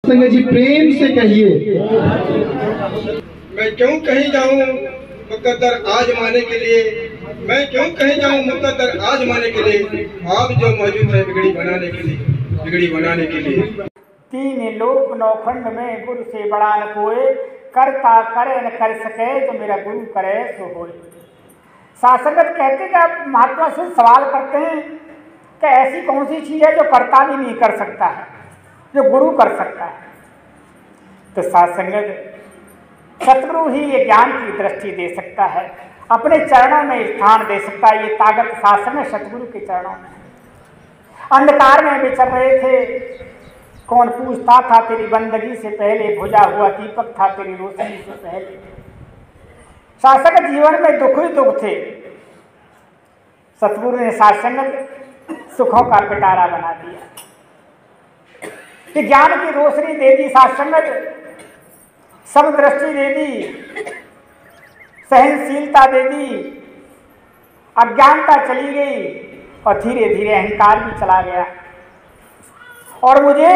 संगत जी प्रेम से कहिए। मैं क्यों कहीं जाऊं मुकद्दर आजमाने के लिए, मैं क्यों कहीं जाऊं मुकद्दर आजमाने के लिए, आप जो मौजूद है बिगड़ी बनाने के लिए, बिगड़ी बनाने के लिए। तीन लोक नौखंड में गुरु से बड़ा न कोई, करता करे न कर सके जो मेरा गुरु करे सो होए। शासंगत कहते हैं कि आप महात्मा से सवाल करते हैं कि ऐसी कौन सी चीज़ है जो करता भी नहीं कर सकता है, जो गुरु कर सकता है। तो शासंगत सतगुरु ही ये ज्ञान की दृष्टि दे सकता है, अपने चरणों में स्थान दे सकता है। ये ताकत शासन है सतगुरु के चरणों में। अंधकार में विचर रहे थे, कौन पूछता था तेरी बंदगी से पहले, बुझा हुआ दीपक था तेरी रोशनी से पहले। शासक जीवन में दुख ही दुख थे, सतगुरु ने शासक सुखों का पिटारा बना दिया। कि ज्ञान की रोशनी दे दी शासक, समदृष्टि दे दी, सहनशीलता दे दी, अज्ञानता चली गई और धीरे धीरे अहंकार भी चला गया और मुझे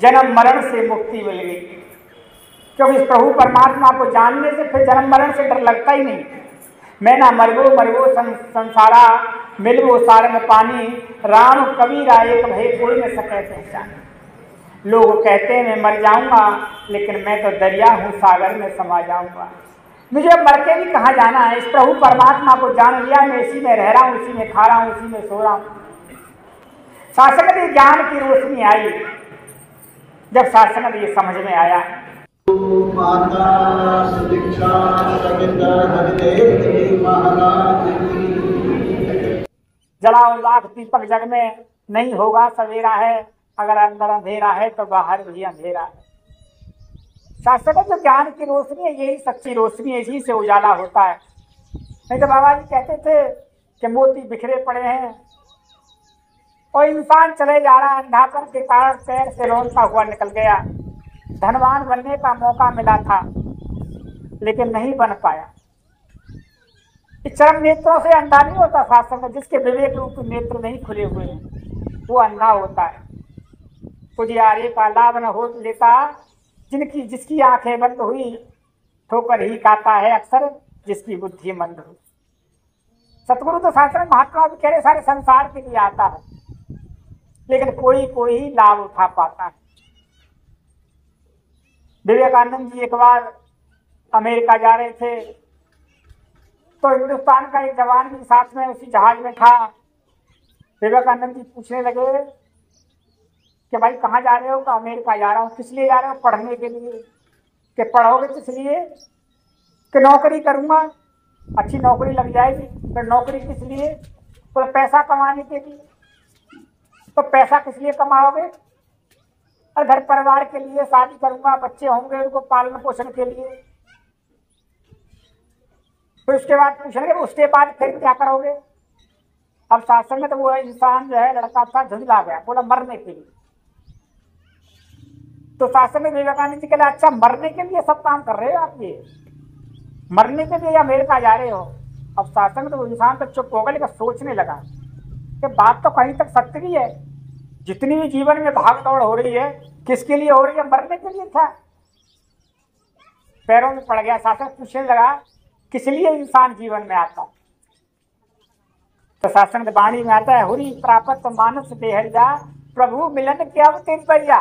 जन्म मरण से मुक्ति मिल गई। क्योंकि इस प्रभु परमात्मा को जानने से फिर जन्म मरण से डर लगता ही नहीं। मैं ना मरगो संसारा, मिलवो सारंग पानी, राम कबीरा एक भय कोई न सके पहचान। लोग कहते हैं मैं मर जाऊंगा, लेकिन मैं तो दरिया हूँ सागर में समा जाऊंगा। मुझे अब मर के भी कहाँ जाना है। इस प्रभु परमात्मा को जान लिया, मैं इसी में रह रहा हूँ, इसी में खा रहा हूँ, इसी में सो रहा हूँ। शासक ने ज्ञान की रोशनी आई, जब शासक ये समझ में आया। जलाओ लाख दीपक जग में, नहीं होगा सवेरा है, अगर अंदर अंधेरा है तो बाहर भी अंधेरा है। शासक जो ज्ञान की रोशनी है, यही सच्ची रोशनी है, इसी से उजाला होता है। नहीं तो बाबा जी कहते थे कि मोती बिखरे पड़े हैं और इंसान चले जा रहा है, अंधापन के कारण पैर से रोनता हुआ निकल गया। धनवान बनने का मौका मिला था लेकिन नहीं बन पाया। इस चरम नेत्रों से अंधा नहीं होता शासक, जिसके विवेक रूपी नेत्र नहीं खुले हुए हैं वो अंधा होता है। पुजियारे का लाभ न हो लेता, जिसकी आंखें बंद हुई ठोकर ही खाता है अक्सर, जिसकी बुद्धि मंद हुई। सतगुरु तो शास्त्र महात्मा भी कह रहे सारे संसार के लिए आता है, लेकिन कोई कोई ही लाभ उठा पाता है। विवेकानंद जी एक बार अमेरिका जा रहे थे तो हिंदुस्तान का एक जवान भी साथ में उसी जहाज में था। विवेकानंद जी पूछने लगे कि भाई कहाँ जा रहे हो? कि अमेरिका जा रहा हूँ। किस लिए जा रहे हो? पढ़ने के लिए। कि पढ़ोगे किस लिए? कि नौकरी करूँगा, अच्छी नौकरी लग जाएगी। फिर नौकरी किस लिए? तो पैसा कमाने के लिए। तो पैसा किस लिए कमाओगे? और घर परिवार के लिए, शादी करूँगा, बच्चे होंगे, उनको पालन पोषण के लिए। फिर उसके बाद पूछेंगे उसके बाद फिर क्या करोगे? अब शासन में तो वो इंसान जो है लड़का था झुंझला गया, बोला मरने के लिए। तो शासन में विवेकानंद जी के लिए अच्छा मरने के लिए सब काम कर रहे हो आप, ये मरने के लिए अमेरिका जा रहे हो। अब शासन में तो इंसान तो चुप हो गया, लेकिन सोचने लगा कि बात तो कहीं तक सत्य भी है। जितनी भी जीवन में भाग दौड़ हो रही है किसके लिए हो रही है? मरने के लिए था। पैरों में पड़ गया। शासन पूछने लगा किस लिए इंसान जीवन में आता? तो शासन के वाणी में आता है, हुरी प्राप्त मानस देहरिया, प्रभु मिलन क्या तेज परिया,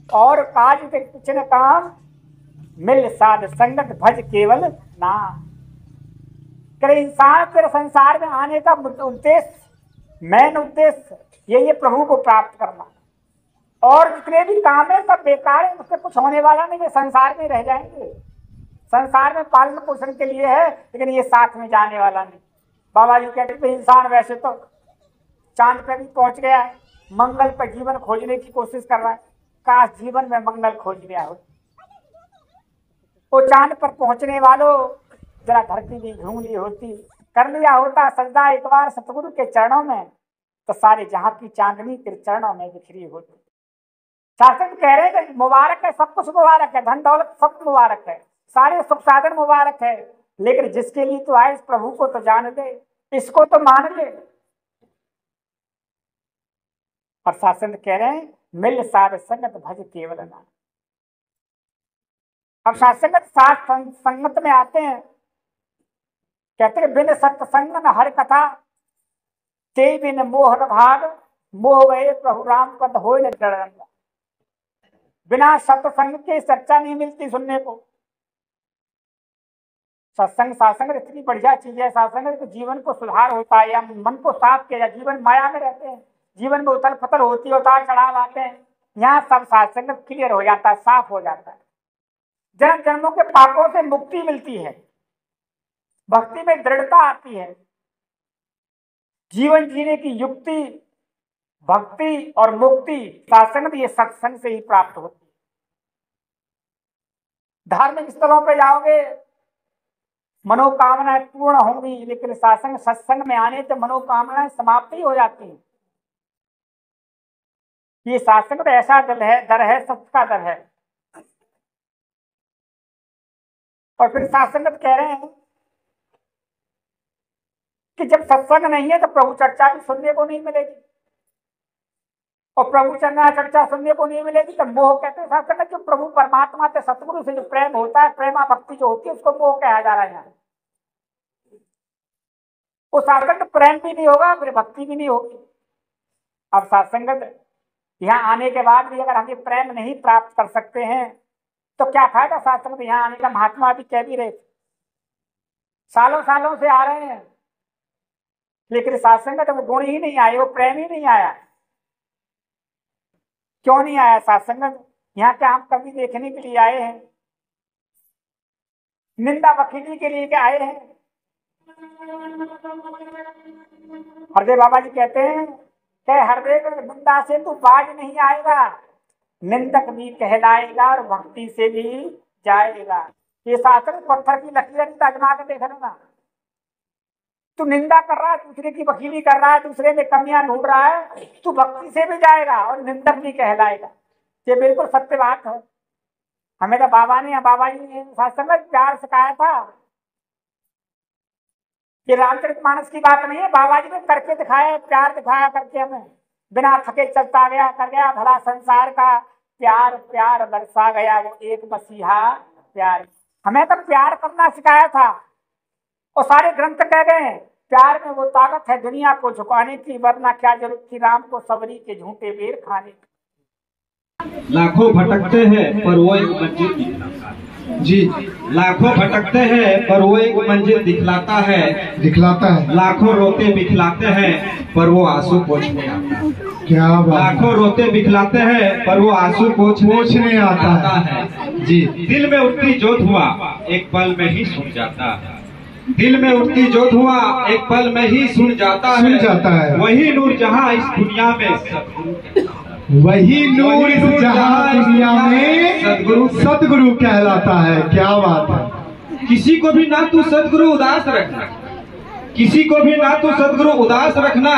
और काज के कुछ न काम, मिल साध संगत भज केवल नाम। करे इंसान तेरे संसार में आने का उद्देश्य, मेन उद्देश्य यही है प्रभु को प्राप्त करना। और जितने भी काम है सब बेकार है, उससे कुछ होने वाला नहीं है, संसार में रह जाएंगे। संसार में पालन पोषण के लिए है, लेकिन ये साथ में जाने वाला नहीं। बाबा जी कहते थे इंसान वैसे तो चांद पर भी पहुंच गया है, मंगल पर जीवन खोजने की कोशिश कर रहा है। काश जीवन में मंगल खोज गया हो। वो चांद पर पहुंचने वालों जरा धरती भी घूम ली होती, कर लिया होता सजदा एक बार सतगुरु के चरणों में, तो सारे जहां की चांदनी तेरे चरणों में बिखरी होती। शासन कह रहे हैं मुबारक है, सब कुछ मुबारक है, धन दौलत सब मुबारक है, सारे सुख साधन मुबारक है, लेकिन जिसके लिए तो आए इस प्रभु को तो जान ले, इसको तो मान ले। और शासन कह रहे हैं मिल सार संगत भज केवल नाम। अब सात्संगत साथ संगत में आते हैं, कहते हैं बिन सत्संग न हर कथा, ते बिन मोह भाग, मोह गए प्रभु राम पद होय न चरण। बिना सत्संग के चर्चा नहीं मिलती सुनने को। सत्संग सात्संग इतनी बढ़िया चीज है, सात्संग तो जीवन को सुधार होता है, या मन को साफ किया। जीवन माया में रहते हैं, जीवन में उथल पथल होती है, उतार चढ़ाव आते हैं, यहाँ सब सात्संग क्लियर हो जाता है, साफ हो जाता है। जन्म जन्मों के पापों से मुक्ति मिलती है, भक्ति में दृढ़ता आती है, जीवन जीने की युक्ति, भक्ति और मुक्ति सात्संग ये सत्संग से ही प्राप्त होती है। धार्मिक स्थलों पर जाओगे मनोकामनाएं पूर्ण होंगी, लेकिन सात्संग सत्संग में आने से मनोकामनाएं समाप्त ही हो जाती हैं। ये सात्संग तो ऐसा दर है, सत्य का दर है। और फिर सात्संगत कह रहे हैं कि जब सत्संग नहीं है तो प्रभु चर्चा भी सुनने को नहीं मिलेगी, और प्रभु चर्चा सुनने को नहीं मिलेगी तो मोह कहते हैं सात्संग। जो प्रभु परमात्मा से सतगुरु से जो प्रेम होता है, प्रेमा भक्ति जो होती है, उसको मोह कहा जा रहा है। वो सात्संग प्रेम भी नहीं होगा, फिर भक्ति भी नहीं होगी। अब सात्संगत यहाँ आने के बाद भी अगर हम ये प्रेम नहीं प्राप्त कर सकते हैं तो क्या फायदा सात्संग यहाँ आने का। महात्मा भी कह भी रहे, सालों सालों से आ रहे हैं, लेकिन सात्संग तो वो गुण ही नहीं आए, वो प्रेम ही नहीं आया। क्यों नहीं आया सात्संग? यहाँ क्या हम कभी देखने के लिए आए हैं? निंदा वकीली के लिए क्या आए हैं? हरदेव बाबा जी कहते हैं कि हरदेव निंदा से तू बाज नहीं आएगा, निंदक भी कहलाएगा और भक्ति से भी जाएगा। ये शास्त्र पत्थर की लकीर आजमा के देख लेना। तू निंदा कर रहा है, दूसरे की वकीली कर रहा है, दूसरे में कमियां ढूंढ रहा है, तू भक्ति से भी जाएगा और निंदक भी कहलाएगा। ये बिल्कुल सत्य बात है। हमें तो बाबा जी ने शास्त्र में प्यार सिखाया था। ये रामचरितमानस की बात नहीं है, बाबा जी ने करके दिखाया, प्यार दिखाया करके हमें, बिना थके चलता गया, कर गया भला संसार का प्यार, प्यार बरसा गया वो एक मसीहा प्यार। हमें तो प्यार करना सिखाया था, और सारे ग्रंथ कह गए हैं प्यार में वो ताकत है दुनिया को झुकाने की, वरना क्या जरूरत थी राम को सबरी के झूठे बेर खाने की। लाखों भटकते हैं पर वो एक मंजिल दिखलाता है। जी, लाखों भटकते हैं पर वो एक मंजिल दिखलाता है। लाखों रोते बिखलाते हैं पर वो आंसू पोंछने आता है। क्या बात। लाखों रोते बिखलाते हैं पर वो आंसू पोंछने आता है। जी, दिल में उठती जो धुआं एक पल में ही सूझ जाता है। दिल में उठती जो धुआं एक पल में ही सुन जाता है। वही नूर जहां इस दुनिया में वही नूर जहां दुनिया में सतगुरु कहलाता है। क्या बात है। किसी को भी ना तू सतगुरु उदास रखना, किसी को भी ना तू सतगुरु उदास रखना,